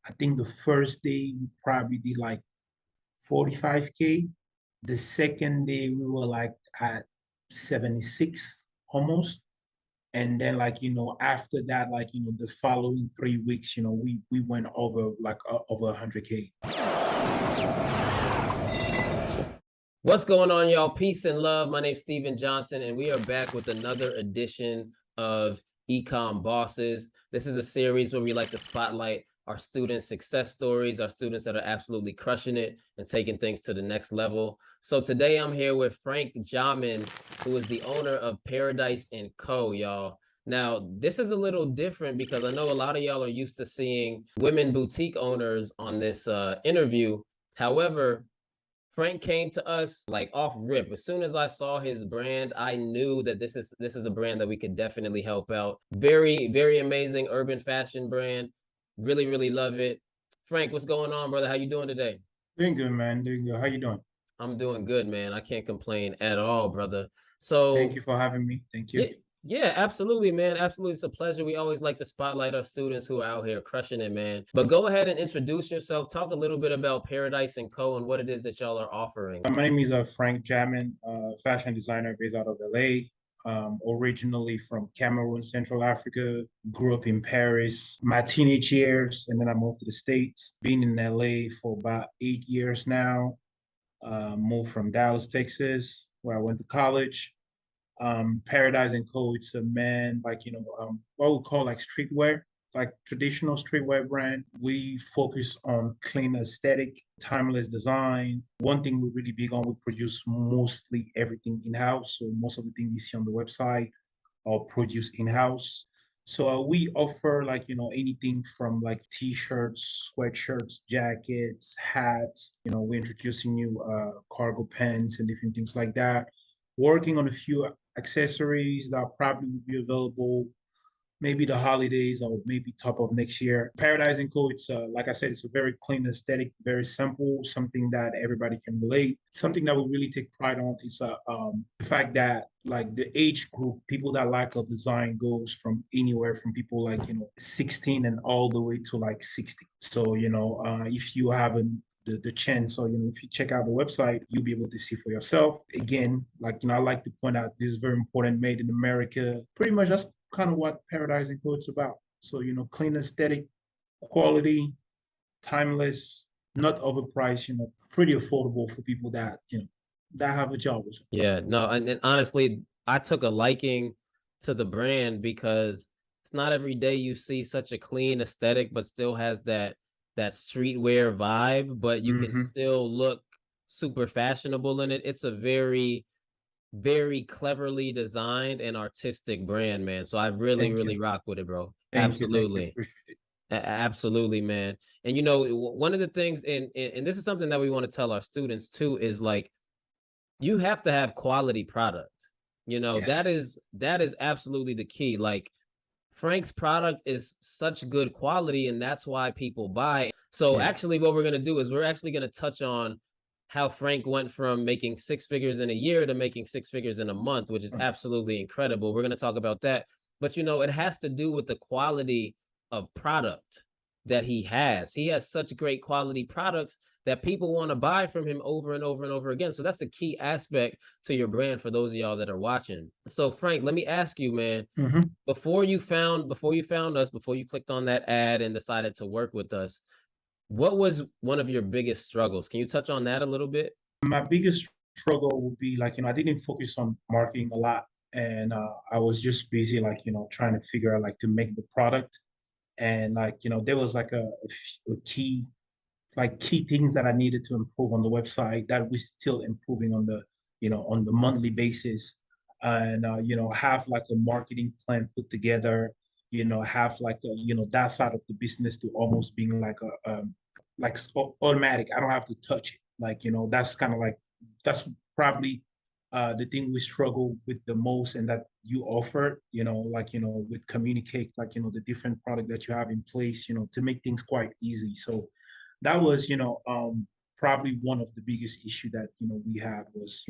I think the first day we probably did like 45K. The second day we were like at 76 almost. And then like, after that, like, the following 3 weeks, we went over like over 100K. What's going on, y'all? Peace and love. My name's Steven Johnson, and we are back with another edition of Ecom Bosses. This is a series where we like to spotlight our students' success stories, our students that are absolutely crushing it and taking things to the next level. So today I'm here with Franck Njamen, who is the owner of Paradise & Co., y'all. Now, this is a little different because I know a lot of y'all are used to seeing women boutique owners on this interview. However, Frank came to us like off rip. As soon as I saw his brand, I knew that this is a brand that we could definitely help out. Very, very amazing urban fashion brand. Really, really love it. Frank, what's going on, brother? How you doing today? Doing good, man. Doing good. How you doing? I'm doing good, man. I can't complain at all, brother. Thank So you for having me. Thank you. yeah, yeah, absolutely, man. Absolutely. It's a pleasure. We always like to spotlight our students who are out here crushing it, man. But go ahead and introduce yourself. Talk a little bit about Paradise & Co. and what it is that y'all are offering. My name is Franck Njamen, fashion designer based out of LA. Originally from Cameroon, Central Africa, grew up in Paris my teenage years, and then I moved to the States. Been in LA for about 8 years now. Moved from Dallas, Texas, where I went to college. Paradise & Co. It's a man, like, what we call like streetwear, like traditional streetwear brand. We focus on clean aesthetic, timeless design. One thing we're really big on, we produce mostly everything in-house. So most of the things you see on the website are produced in-house. So we offer like, anything from like t-shirts, sweatshirts, jackets, hats. We're introducing new cargo pants and different things like that. Working on a few accessories that probably will be available maybe the holidays or maybe top of next year. Paradise & Co. It's like I said, it's a very clean aesthetic, very simple, something that everybody can relate. Something that we really take pride on is the fact that like the age group, people that like a design goes from anywhere from people like 16 and all the way to like 60. So if you haven't the chance or if you check out the website you'll be able to see for yourself. Again, like I like to point out this is very important, made in America. Pretty much that's kind of what Paradise & Co. it's about. So clean aesthetic, quality, timeless, not overpriced, pretty affordable for people that that have a job or something. Yeah, no, and honestly, I took a liking to the brand because it's not every day you see such a clean aesthetic, but still has that streetwear vibe, but you can still look super fashionable in it. It's a very, very cleverly designed and artistic brand, man. So I really, Thank really you. rock with it, bro. Thank you. Thank you. Absolutely. Appreciate it. Absolutely, man. And one of the things, and this is something that we want to tell our students too, is like you have to have quality product. Yes. That is absolutely the key. Like Frank's product is such good quality, and that's why people buy. So actually what we're going to do is we're actually going to touch on how Frank went from making six figures in a year to making six figures in a month, which is absolutely incredible. We're going to talk about that. But it has to do with the quality of product that he has. He has such great quality products that people want to buy from him over and over and over again. So that's the key aspect to your brand for those of y'all that are watching. So Frank, let me ask you, man, before you found us, before you clicked on that ad and decided to work with us, what was one of your biggest struggles? Can you touch on that a little bit? My biggest struggle would be like, I didn't focus on marketing a lot. And I was just busy, like, trying to figure out like to make the product. And like, there was like a key things that I needed to improve on the website that we're still improving on the, on the monthly basis. And, have like a marketing plan put together, have like, that side of the business to almost being like like automatic. I don't have to touch it. Like, that's kind of like, that's probably the thing we struggle with the most and that you offer, like, with communicate, like, the different product that you have in place, to make things quite easy. So that was, probably one of the biggest issue that, we had was,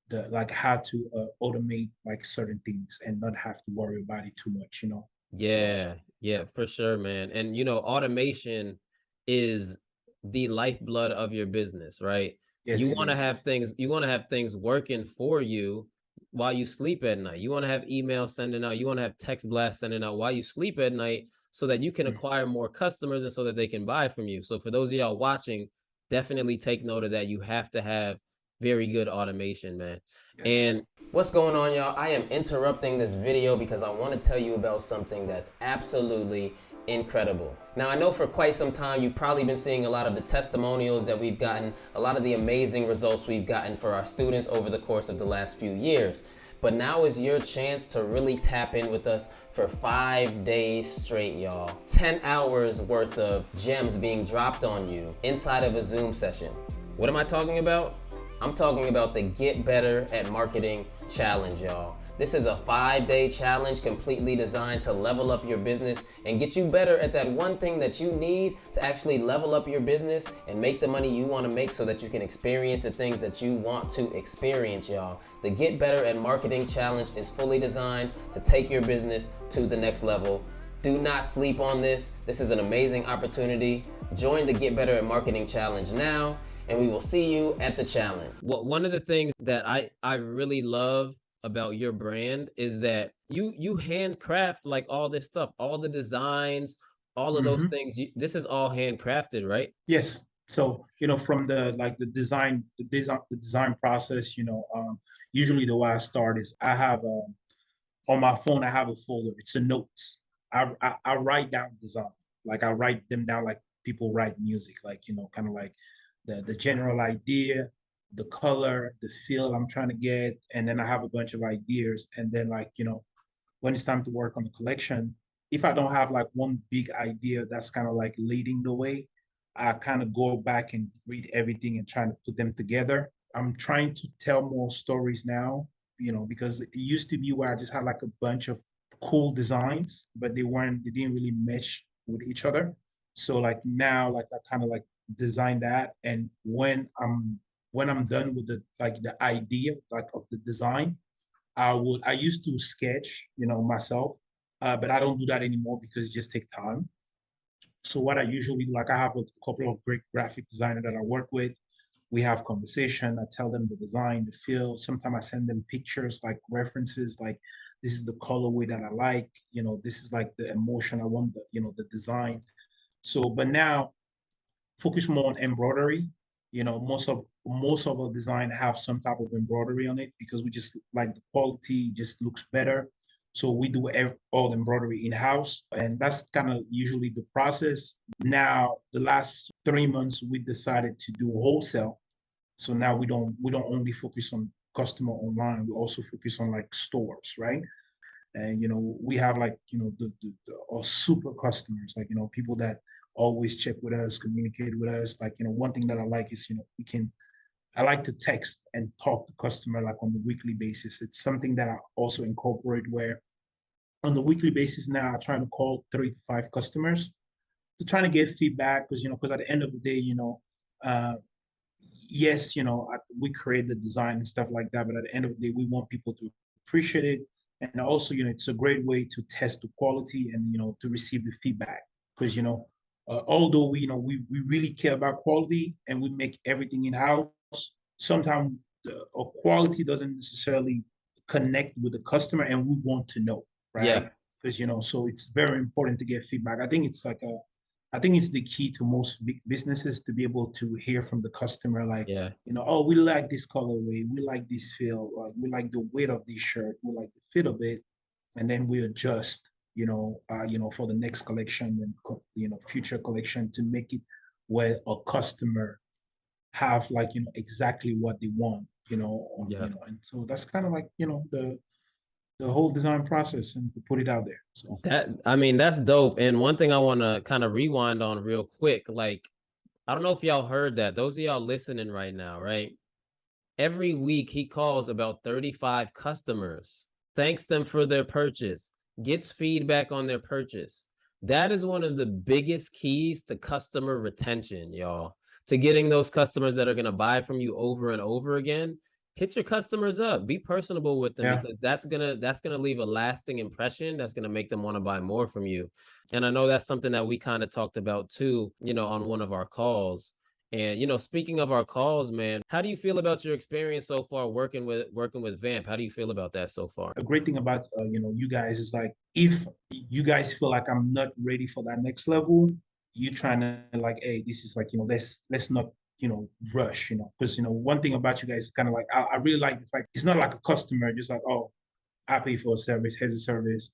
the like how to automate like certain things and not have to worry about it too much. So Yeah, yeah, for sure, man. And automation is the lifeblood of your business, right? yes, it is. You want to have things working for you while you sleep at night. You want to have emails sending out, you want to have text blasts sending out while you sleep at night so that you can Mm. acquire more customers and so that they can buy from you. So for those of y'all watching, definitely take note of that. You have to have very good automation, man. And Yes. what's going on, y'all? I am interrupting this video because I want to tell you about something that's absolutely incredible. Now, I know for quite some time you've probably been seeing a lot of the testimonials that we've gotten, a lot of the amazing results we've gotten for our students over the course of the last few years. But now is your chance to really tap in with us for 5 days straight, y'all. 10 hours worth of gems being dropped on you inside of a Zoom session. What am I talking about? I'm talking about the Get Better at Marketing Challenge, y'all. This is a 5-day challenge completely designed to level up your business and get you better at that one thing that you need to actually level up your business and make the money you want to make so that you can experience the things that you want to experience, y'all. The Get Better at Marketing Challenge is fully designed to take your business to the next level. Do not sleep on this. This is an amazing opportunity. Join the Get Better at Marketing Challenge now, and we will see you at the challenge. One of the things that I really love about your brand is that you handcraft like all this stuff, all the designs, all of those Hmm. things. This is all handcrafted, right? Yes. So, from the design process, usually the way I start is I have on my phone, I have a folder. It's a notes. I write down design. Like I write them down like people write music, like, kind of like the general idea, the color, the feel I'm trying to get. And then I have a bunch of ideas. And then like, when it's time to work on the collection, if I don't have like one big idea that's kind of like leading the way, I kind of go back and read everything and try to put them together. I'm trying to tell more stories now, because it used to be where I just had like a bunch of cool designs, but they didn't really mesh with each other. So like now, like I kind of like design that. And when I'm done with the idea like of the design, I used to sketch, myself, but I don't do that anymore because it just takes time. So what I usually do, like I have a couple of great graphic designers that I work with. We have conversation. I tell them the design, the feel. Sometimes I send them pictures, like references, like this is the colorway that I like. This is like the emotion I want, the design. So, but now focus more on embroidery. Most of our design have some type of embroidery on it because we just like the quality just looks better. So we do all embroidery in-house, and that's kind of usually the process. Now, the last 3 months, we decided to do wholesale. So now we don't only focus on customer online, we also focus on like stores, right? And we have like the our super customers, like people that always check with us, communicate with us. Like one thing that I like is I like to text and talk to customer like on the weekly basis. It's something that I also incorporate where on the weekly basis now I try to call 3 to 5 customers to try to get feedback because at the end of the day, uh, yes, we create the design and stuff like that, but at the end of the day, we want people to appreciate it. And also, it's a great way to test the quality and, to receive the feedback. Because, although we really care about quality and we make everything in-house, sometimes the quality doesn't necessarily connect with the customer and we want to know, Yeah, right? Because, so it's very important to get feedback. I think it's the key to most big businesses to be able to hear from the customer, like, yeah. oh, we like this colorway, we like this feel, like we like the weight of this shirt, we like the fit of it, and then we adjust, for the next collection and future collection to make it where a customer have like exactly what they want, Yeah. and so that's kind of like the whole design process and to put it out there. So I mean, that's dope. And one thing I want to kind of rewind on real quick, like, I don't know if y'all heard that. Those of y'all listening right now, right? Every week he calls about 35 customers, thanks them for their purchase, gets feedback on their purchase. That is one of the biggest keys to customer retention, y'all. To getting those customers that are going to buy from you over and over again hit your customers up, be personable with them, Yeah. because that's gonna leave a lasting impression that's gonna make them want to buy more from you. And I know that's something that we kind of talked about too, on one of our calls. And speaking of our calls, man, how do you feel about your experience so far working with Vamp? How do you feel about that so far? A great thing about you guys is like if you guys feel like I'm not ready for that next level, you trying to like, hey, this is like let's not rush, because one thing about you guys is kind of like I really like the fact it's not like a customer just like, oh, I pay for a service, here's a service,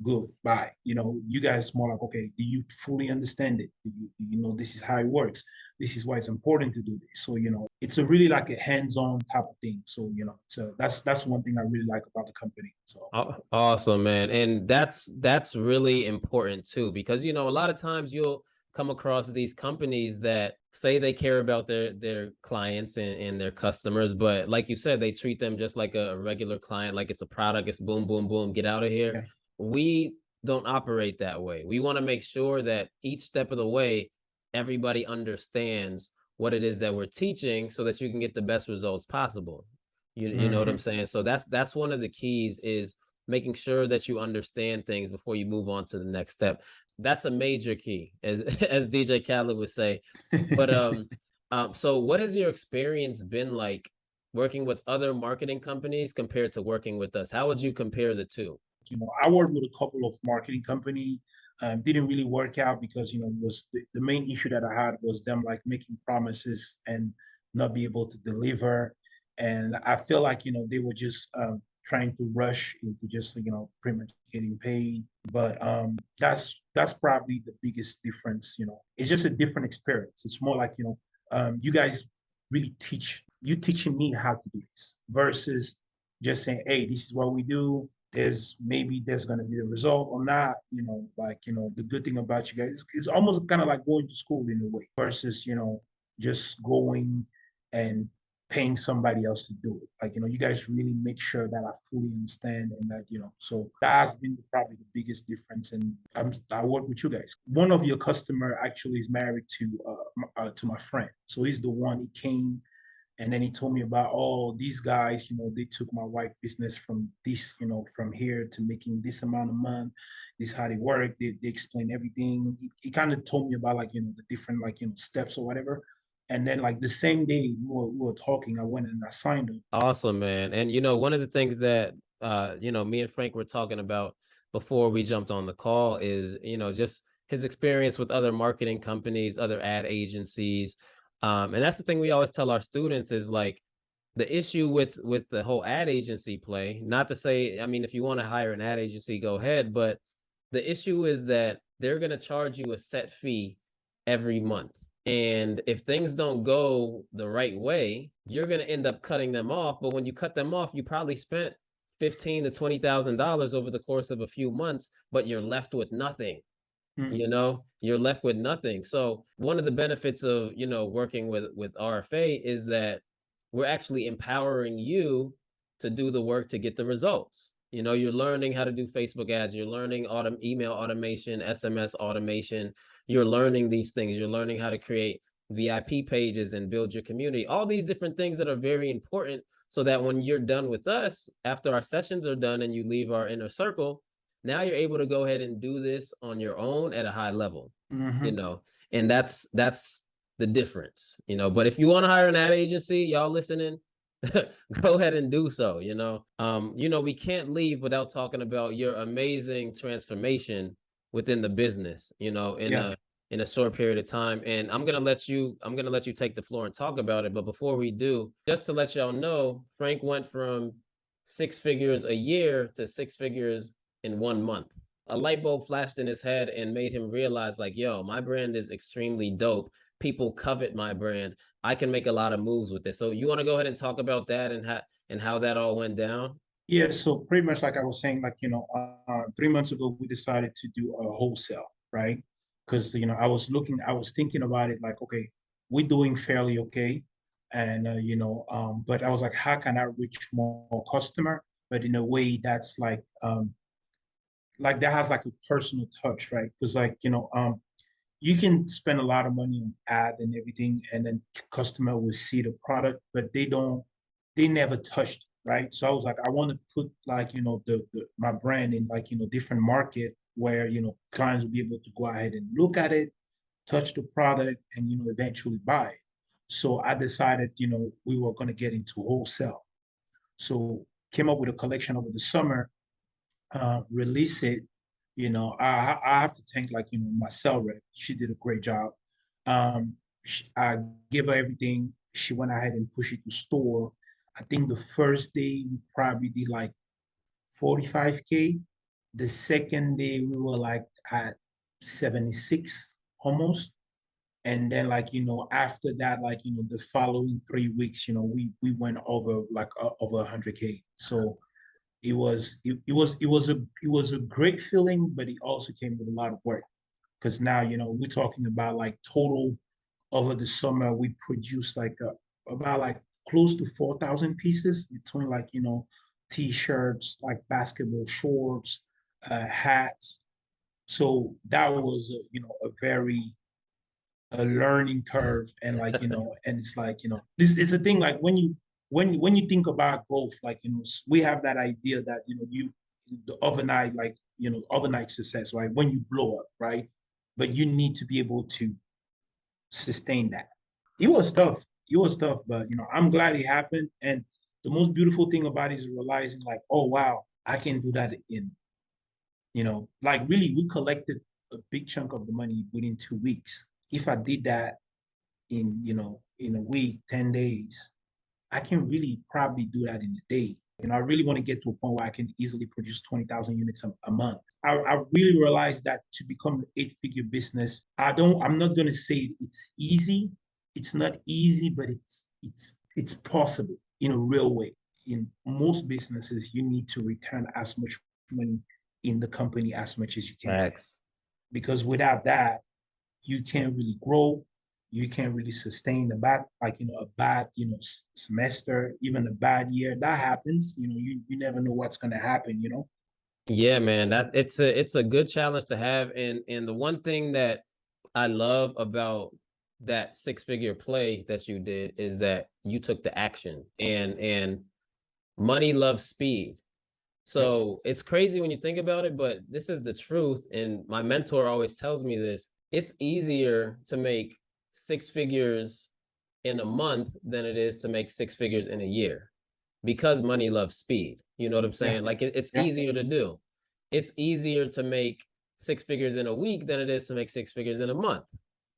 good, bye. You guys more like, okay, do you fully understand it? Do you know this is how it works? This is why it's important to do this. So, it's a really like a hands-on type of thing. So, so that's one thing I really like about the company. So Awesome, man. And that's really important too, because a lot of times you'll come across these companies that say they care about their clients and their customers, but like you said, they treat them just like a regular client, like it's a product, it's boom, boom, boom, get out of here. yeah. We don't operate that way. We want to make sure that each step of the way, everybody understands what it is that we're teaching so that you can get the best results possible. You know what I'm Hmm. saying? So that's one of the keys, is making sure that you understand things before you move on to the next step. That's a major key, as as DJ Khaled would say. But so what has your experience been like working with other marketing companies compared to working with us? How would you compare the two? I worked with a couple of marketing company. Didn't really work out because it was the main issue that I had was them like making promises and not be able to deliver. And I feel like they were just trying to rush into just pretty much getting paid. But that's probably the biggest difference. It's just a different experience. It's more like you guys really you teaching me how to do this versus just saying, hey, this is what we do. There's going to be a result or not. The good thing about you guys is almost kind of like going to school in a way versus just going and paying somebody else to do it. Like you guys really make sure that I fully understand and that so that's been probably the biggest difference. And I work with you guys. One of your customer actually is married to my friend, so he's the one. He came and then he told me about, oh, these guys, they took my wife business from this, from here to making this amount of month. This is how they work. They explain everything. He kind of told me about like, the different like, steps or whatever. And then like the same day we were talking, I went and I signed him. Awesome, man. And one of the things that me and Frank were talking about before we jumped on the call is, just his experience with other marketing companies, other ad agencies. And that's the thing we always tell our students is like the issue with the whole ad agency play, not to say, I mean, if you want to hire an ad agency, go ahead, but the issue is that they're going to charge you a set fee every month. And if things don't go the right way, you're going to end up cutting them off. But when you cut them off, you probably spent $15,000 to $20,000 over the course of a few months, but you're left with nothing. Hmm. You're left with nothing. So one of the benefits of working with RFA is that we're actually empowering you to do the work to get the results. You're learning how to do Facebook ads, you're learning email automation, SMS automation, you're learning these things, you're learning how to create VIP pages and build your community, all these different things that are very important, so that when you're done with us, after our sessions are done and you leave our inner circle, now you're able to go ahead and do this on your own at a high level. Hmm. And that's the difference. But if you want to hire an ad agency, y'all listening, go ahead and do so. We can't leave without talking about your amazing transformation within the business, Yeah. in a short period of time. And I'm gonna let you take the floor and talk about it. But before we do, just to let y'all know, Frank went from 6 figures a year to 6 figures in 1 month. A light bulb flashed in his head and made him realize, like, yo, my brand is extremely dope. People covet my brand. I can make a lot of moves with this. So you want to go ahead and talk about that and how that all went down? Yeah, so pretty much like I was saying, like 3 months ago we decided to do a wholesale, right? Because I was thinking about it, like, okay, we're doing fairly okay, and but I was like, how can I reach more customer, but in a way that's like that has like a personal touch, right? Because like you can spend a lot of money on ad and everything, and then customer will see the product, but they don't they never touched it, right? So I was like, I want to put like, my brand in like, different market where, clients will be able to go ahead and look at it, touch the product, and, eventually buy it. So I decided, we were going to get into wholesale. So came up with a collection over the summer, release it. I have to thank like, my sales rep. She did a great job. I gave her everything. She went ahead and pushed it to store. I think the first day we probably did like 45K. The second day we were like at 76 almost. And then like, after that, like, the following 3 weeks, we went over like over 100K. So it was a great feeling, but it also came with a lot of work. Because now, we're talking about like total over the summer, we produced like about like close to 4,000 pieces between like, t-shirts, like basketball shorts, hats. So that was, a very a learning curve. And like, and it's like, this is a thing like when you think about growth, like, we have that idea that, the overnight, like, overnight success, right? When you blow up, right? But you need to be able to sustain that. It was tough. It was tough, but I'm glad it happened. And the most beautiful thing about it is realizing like, oh wow, I can do that in, like really we collected a big chunk of the money within 2 weeks. If I did that in, in a week, 10 days, I can really probably do that in a day. I really want to get to a point where I can easily produce 20,000 units a month. I really realized that to become an 8-figure business, I'm not going to say it's easy. It's not easy, but it's possible in a real way. In most businesses, you need to return as much money in the company as much as you can. Facts. Because without that, you can't really grow. You can't really sustain a bad, semester, even a bad year. That happens. You never know what's going to happen. Yeah, man, that it's a good challenge to have. And the one thing that I love about that six-figure play that you did is that you took the action, and money loves speed. Yep. So it's crazy when you think about it, but this is the truth. And my mentor always tells me this. It's easier to make six figures in a month than it is to make six figures in a year, because money loves speed. You know what I'm Yeah. saying? Like it's Yeah. easier to do. It's easier to make six figures in a week than it is to make six figures in a month,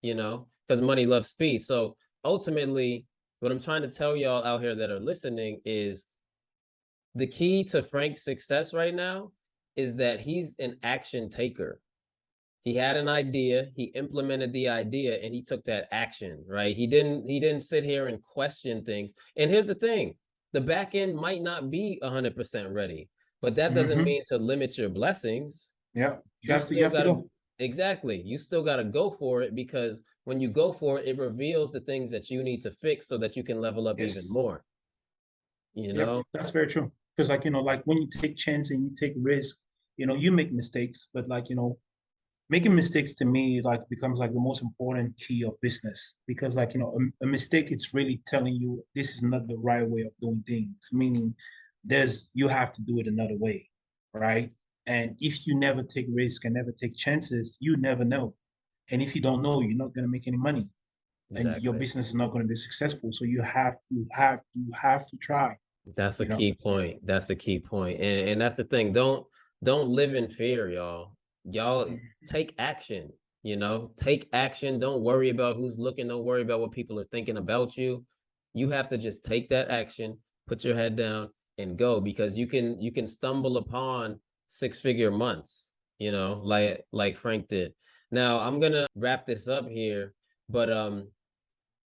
because money loves speed. So ultimately, what I'm trying to tell y'all out here that are listening is the key to Frank's success right now is that he's an action taker. He had an idea, he implemented the idea, and he took that action, right? He didn't sit here and question things. And here's the thing, the back end might not be 100% ready, but that doesn't Mm-hmm. mean to limit your blessings. Yeah. You You have to you still have to gotta go. exactly. You still gotta go for it, because when you go for it, it reveals the things that you need to fix so that you can level up even Yes. more. You Yep. know? That's very true. Because like, like when you take chance and you take risk, you make mistakes, but like, making mistakes to me like becomes like the most important key of business. Because like, a mistake, it's really telling you this is not the right way of doing things, meaning you have to do it another way, right? And if you never take risk and never take chances, you never know. And if you don't know, you're not going to make any money, and your Exactly. business is not going to be successful. So you have to try. That's a you know key point. That's a key point. And that's the thing. Don't live in fear, y'all. Y'all take action, Take action. Don't worry about who's looking. Don't worry about what people are thinking about you. You have to just take that action, put your head down and go, because you can stumble upon six-figure months, like Frank did. Now, I'm going to wrap this up here, but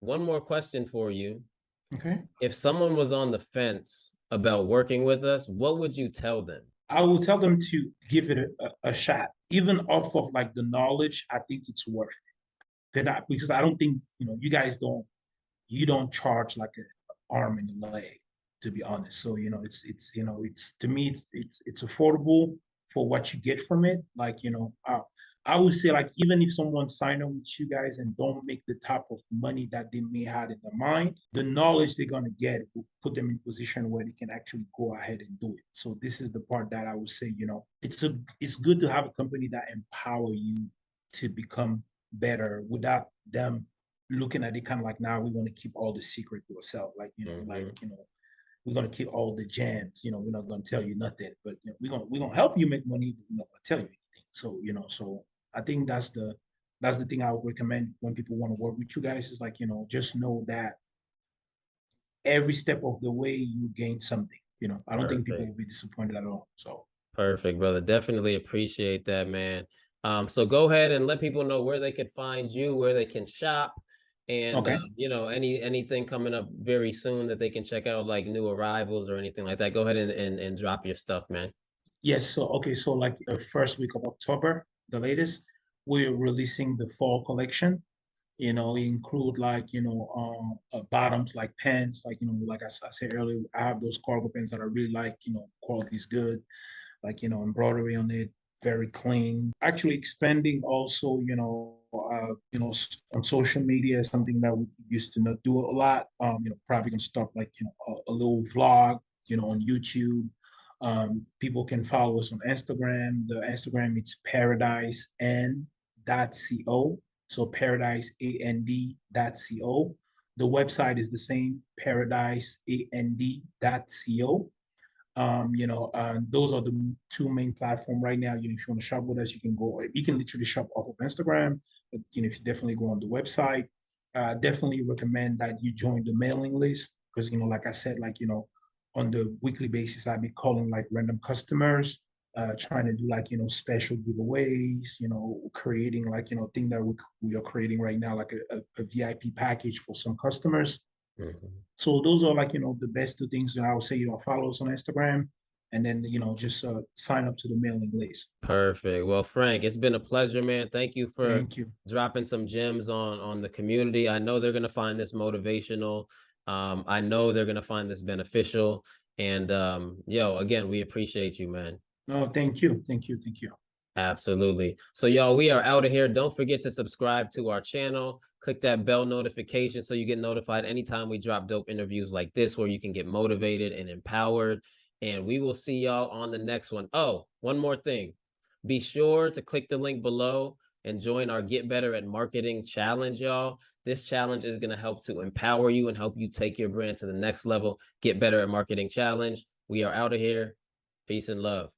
one more question for you. Okay. If someone was on the fence about working with us, what would you tell them? I will tell them to give it a shot, even off of like the knowledge. I think it's worth it. Because I don't think you guys don't charge like an arm and a leg, to be honest. So it's to me it's affordable for what you get from it. Like I would say like even if someone sign up with you guys and don't make the type of money that they may have in their mind, the knowledge they're gonna get will put them in a position where they can actually go ahead and do it. So this is the part that I would say, it's good to have a company that empower you to become better without them looking at it kind of like, now we want to keep all the secret to ourselves. Like, we're gonna keep all the gems, we're not gonna tell you nothing, but we're gonna help you make money, but we're not gonna tell you anything. So, so I think that's the thing I would recommend when people want to work with you guys is like, just know that every step of the way you gain something. I don't think people will be disappointed at all. So perfect, brother. Definitely appreciate that, man. So go ahead and let people know where they could find you, where they can shop, and okay. anything coming up very soon that they can check out, like new arrivals or anything like that. Go ahead and drop your stuff, man. Yes, so okay, so like the first week of October, the latest, we're releasing the fall collection. Include like, bottoms like pants, like, like I said earlier, I have those cargo pants that I really like, quality is good, like, embroidery on it, very clean. Actually expanding also, on social media is something that we used to not do a lot. Probably gonna start like, a little vlog, on YouTube. People can follow us on Instagram. The Instagram it's paradiseand.co. So paradiseand.co. The website is the same, paradiseand.co. Those are the two main platforms right now. If you want to shop with us, you can literally shop off of Instagram, but if you definitely go on the website, definitely recommend that you join the mailing list because, like I said, like, on the weekly basis, I'd be calling like random customers, trying to do like, special giveaways, creating like, thing that we are creating right now, like a VIP package for some customers. So those are like, the best two things that I would say, follow us on Instagram and then, just sign up to the mailing list. Perfect. Well, Frank, it's been a pleasure, man. Thank you for Thank you. dropping some gems on the community. I know they're gonna find this motivational. I know they're gonna find this beneficial. And again, we appreciate you, man. No, thank you. Thank you. Thank you. Absolutely. So y'all, we are out of here. Don't forget to subscribe to our channel. Click that bell notification so you get notified anytime we drop dope interviews like this where you can get motivated and empowered. And we will see y'all on the next one. Oh, one more thing. Be sure to click the link below and join our Get Better at Marketing challenge, y'all. This challenge is going to help to empower you and help you take your brand to the next level. Get Better at Marketing challenge. We are out of here. Peace and love.